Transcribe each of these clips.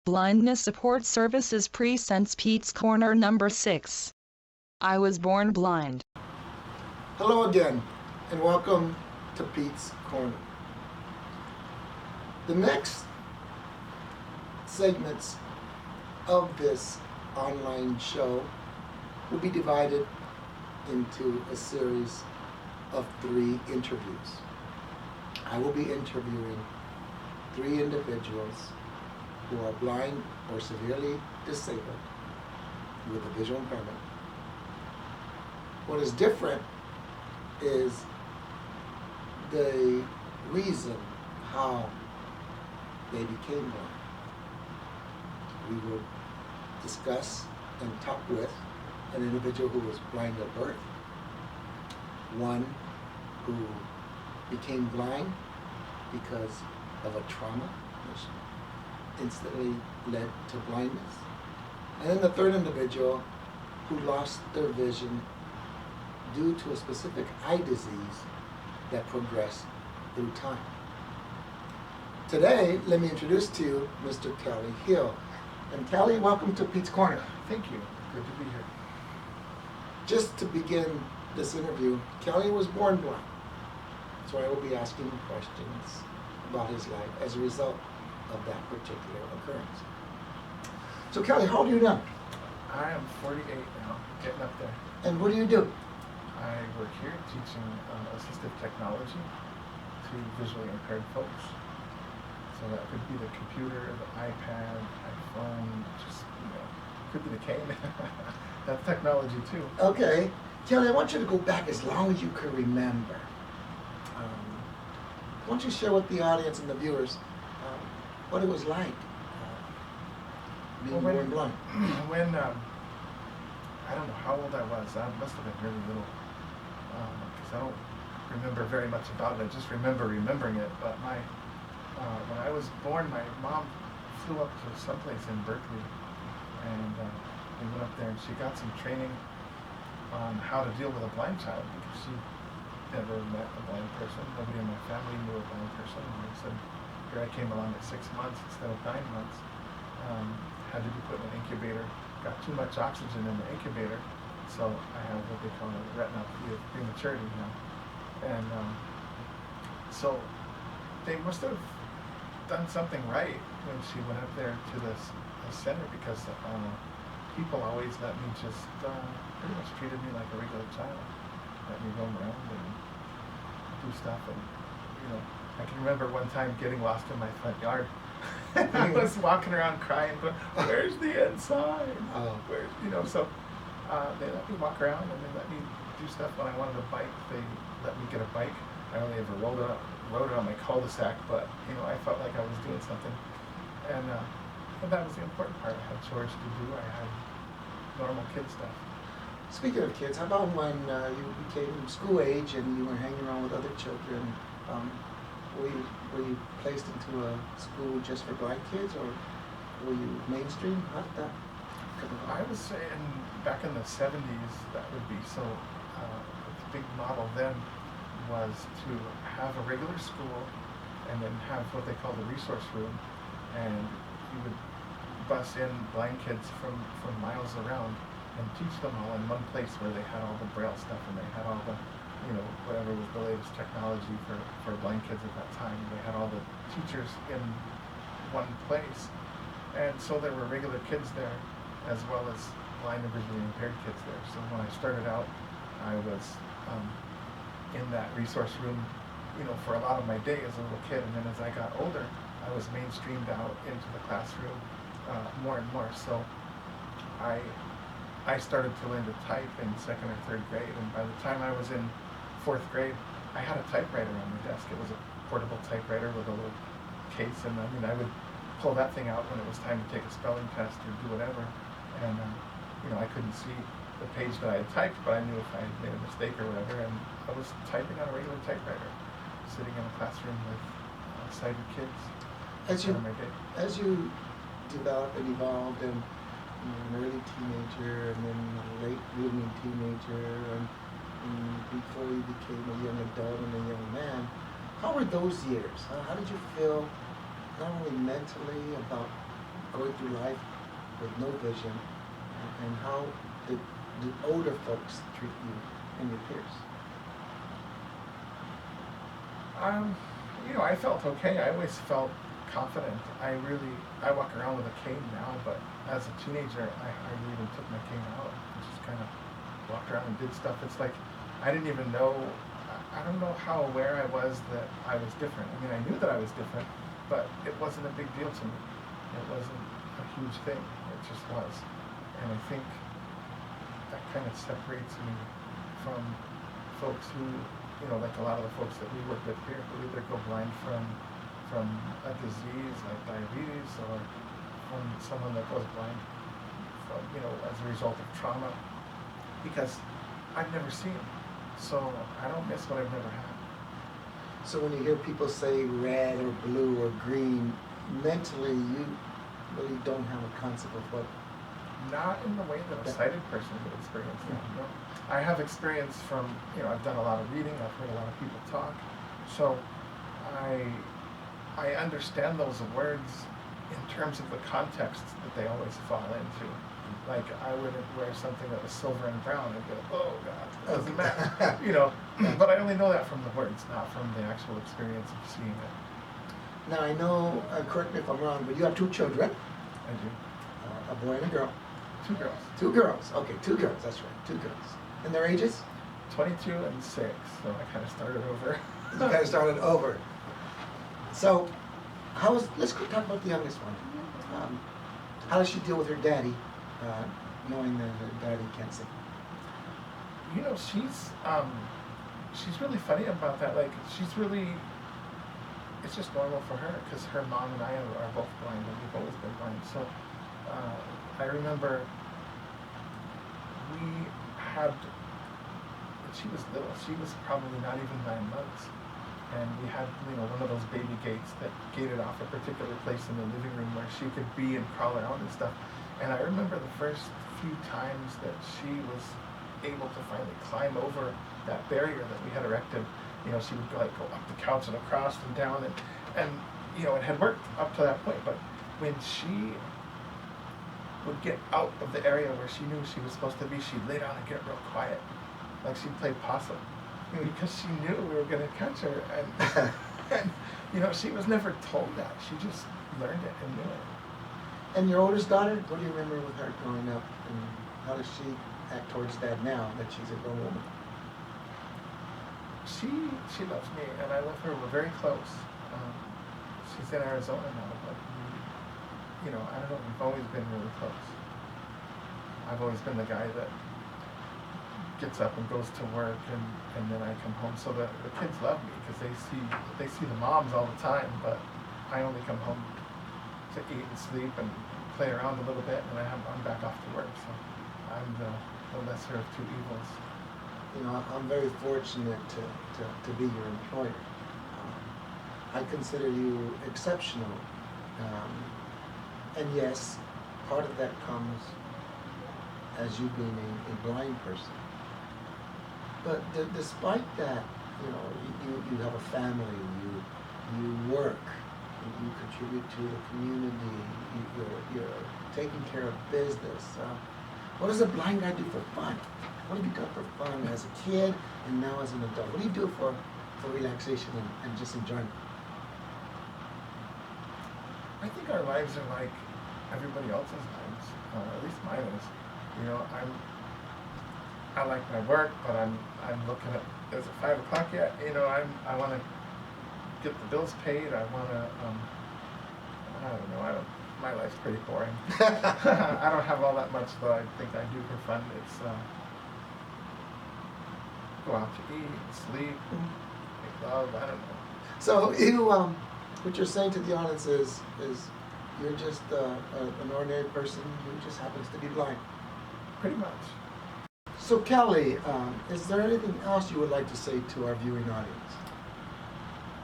Blindness Support Services presents Pete's Corner number 6. I was born blind. Hello again, and welcome to Pete's Corner. The next segments of this online show will be divided into a series of 3 interviews. I will be interviewing 3 individuals who are blind or severely disabled with a visual impairment. What is different is the reason how they became blind. We will discuss and talk with an individual who was blind at birth, one who became blind because of a trauma which instantly led to blindness, and then the third individual who lost their vision due to a specific eye disease that progressed through time. Today, let me introduce to you Mr. Kelly Hill. And Kelly, welcome to Pete's Corner. Thank you. Good to be here. Just to begin this interview, Kelly was born blind, so I will be asking him questions about his life as a result of that particular occurrence. So Kelly, how old are you now? I am 48 now, getting up there. And what do you do? I work here teaching assistive technology to visually impaired folks. So that could be the computer, the iPad, iPhone, just, could be the cane. That's technology too. Okay. Kelly, I want you to go back as long as you can remember. Why don't you share with the audience and the viewers what it was like being born blind? When, I don't know how old I was. I must have been really little. Because I don't remember very much about it. I just remember remembering it. But when I was born, my mom flew up to someplace in Berkeley, and we went up there, and she got some training on how to deal with a blind child, because she never met a blind person. Nobody in my family knew a blind person. And I said, here I came along at 6 months instead of 9 months. Had to be put in an incubator. Got too much oxygen in the incubator, so I have what they call a retinopathy of prematurity now. And so they must have done something right when she went up there to this center, because people always let me just pretty much treated me like a regular child. Let me roam around and do stuff. And I can remember one time getting lost in my front yard. I was walking around crying, but where's the inside? Where's, so they let me walk around, and they let me do stuff. When I wanted a bike, they let me get a bike. I only ever rode it on my cul-de-sac, but I felt like I was doing something. And that was the important part. I had chores to do. I had normal kid stuff. Speaking of kids, how about when you became school age and you were hanging around with other children? Were you placed into a school just for blind kids, or were you mainstream? How did that come about? I was saying back in the 70s that would be so. The big model then was to have a regular school and then have what they call the resource room, and you would bus in blind kids from miles around and teach them all in one place, where they had all the Braille stuff and they had all the whatever was the latest technology for blind kids at that time. They had all the teachers in one place. And so there were regular kids there, as well as blind and visually impaired kids there. So when I started out, I was in that resource room, for a lot of my day as a little kid. And then as I got older, I was mainstreamed out into the classroom more and more. So I started to learn to type in 2nd or 3rd grade, and by the time I was in 4th grade, I had a typewriter on my desk. It was a portable typewriter with a little case, and I would pull that thing out when it was time to take a spelling test or do whatever. And I couldn't see the page that I had typed, but I knew if I had made a mistake or whatever. And I was typing on a regular typewriter, sitting in a classroom with sighted kids. As you developed and evolved, and an early teenager, and then a late blooming teenager, and before you became a young adult and a young man, how were those years? How did you feel, not only mentally about going through life with no vision, and how did older folks treat you and your peers? I felt okay. I always felt confident. I walk around with a cane now, but as a teenager, I hardly even took my cane out. I just kind of walked around and did stuff. It's like I didn't even know. I don't know how aware I was that I was different. I mean, I knew that I was different, but it wasn't a big deal to me. It wasn't a huge thing. It just was. And I think that kind of separates me from folks who, like a lot of the folks that we work with here, who either go blind from a disease like diabetes, or from someone that goes blind from, as a result of trauma, because I've never seen it. So I don't miss what I've never had. So when you hear people say red or blue or green, mentally you really don't have a concept of what. Not in the way that a sighted person would experience that. No. I have experience from, I've done a lot of reading, I've heard a lot of people talk, so I understand those words in terms of the context that they always fall into. Like, I wouldn't wear something that was silver and brown and go, oh God, it doesn't matter, But I only know that from the words, not from the actual experience of seeing it. Now I know, correct me if I'm wrong, but you have 2 children. I do. A boy and a girl. 2 girls. 2 girls. Okay, 2 girls. That's right. 2 girls. And their ages? 22 and 6. So I kind of started over. You kind of started over. So, let's go talk about the youngest one. How does she deal with her daddy, knowing that her daddy can't see? She's really funny about that. Like, it's just normal for her, because her mom and I are both blind, and we've always been blind. So I remember she was little. She was probably not even 9 months. And we had, one of those baby gates that gated off a particular place in the living room where she could be and crawl around and stuff. And I remember the first few times that she was able to finally climb over that barrier that we had erected. She would go up the couch and across and down, and it had worked up to that point. But when she would get out of the area where she knew she was supposed to be, she'd lay down and get real quiet, like she'd play possum, because she knew we were going to catch her. And she was never told that. She just learned it and knew it. And your oldest daughter, what do you remember with her growing up, and how does she act towards Dad now that she's a grown woman? She loves me, and I love her. We're very close. She's in Arizona now, but I don't know. We've always been really close. I've always been the guy that gets up and goes to work, and then I come home. So the kids love me because they see the moms all the time, but I only come home to eat and sleep and play around a little bit, and I'm back off to work. So I'm the lesser of 2 evils. I'm very fortunate to be your employer. I consider you exceptional. And yes, part of that comes as you being a blind person. But despite that, you have a family, you work, you contribute to the community, you're taking care of business. What does a blind guy do for fun? What have you done for fun as a kid and now as an adult? What do you do for relaxation and just enjoyment? I think our lives are like everybody else's lives, at least mine is. I like my work, but I'm looking at, is it 5 o'clock yet? I want to get the bills paid. I want to, I don't know. My life's pretty boring. I don't have all that much that I think I do for fun. It's go out to eat, sleep, make love. I don't know. So what you're saying to the audience is you're just an ordinary person who just happens to be blind. Pretty much. So Kelly, is there anything else you would like to say to our viewing audience?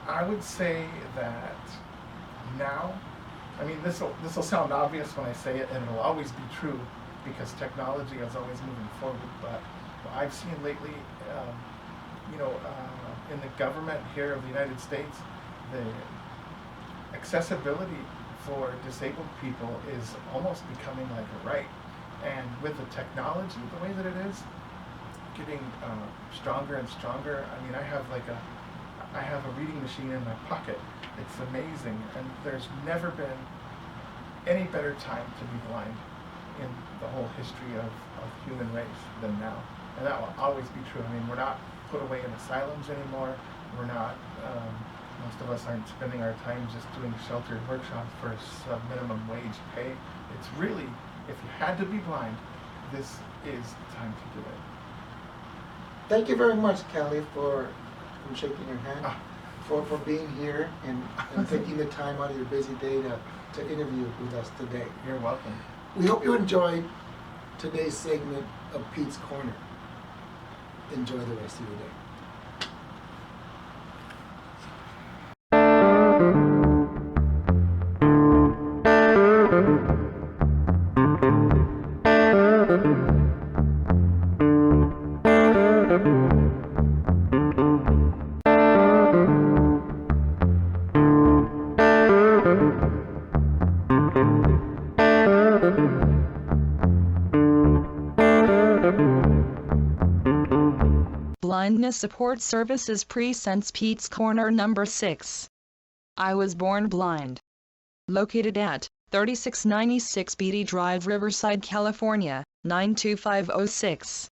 I would say that now, this will sound obvious when I say it, and it'll always be true because technology is always moving forward. But I've seen lately, in the government here of the United States, the accessibility for disabled people is almost becoming like a right. And with the technology, the way that it is, getting stronger and stronger. I mean, I have a reading machine in my pocket. It's amazing, and there's never been any better time to be blind in the whole history of human race than now. And that will always be true. I mean, we're not put away in asylums anymore. We're not, most of us aren't spending our time just doing sheltered workshops for sub-minimum wage pay. It's really, if you had to be blind, this is the time to do it. Thank you very much, Callie, for shaking your hand, for being here and taking the time out of your busy day to interview with us today. You're welcome. We hope you enjoyed today's segment of Pete's Corner. Enjoy the rest of your day. Blindness Support Services presents Pete's Corner number 6. I was born blind. Located at 3696 Beatty Drive, Riverside, California, 92506.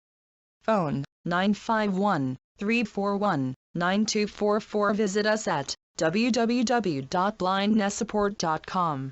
Phone 951-341-9244. Visit us at www.blindnesssupport.com.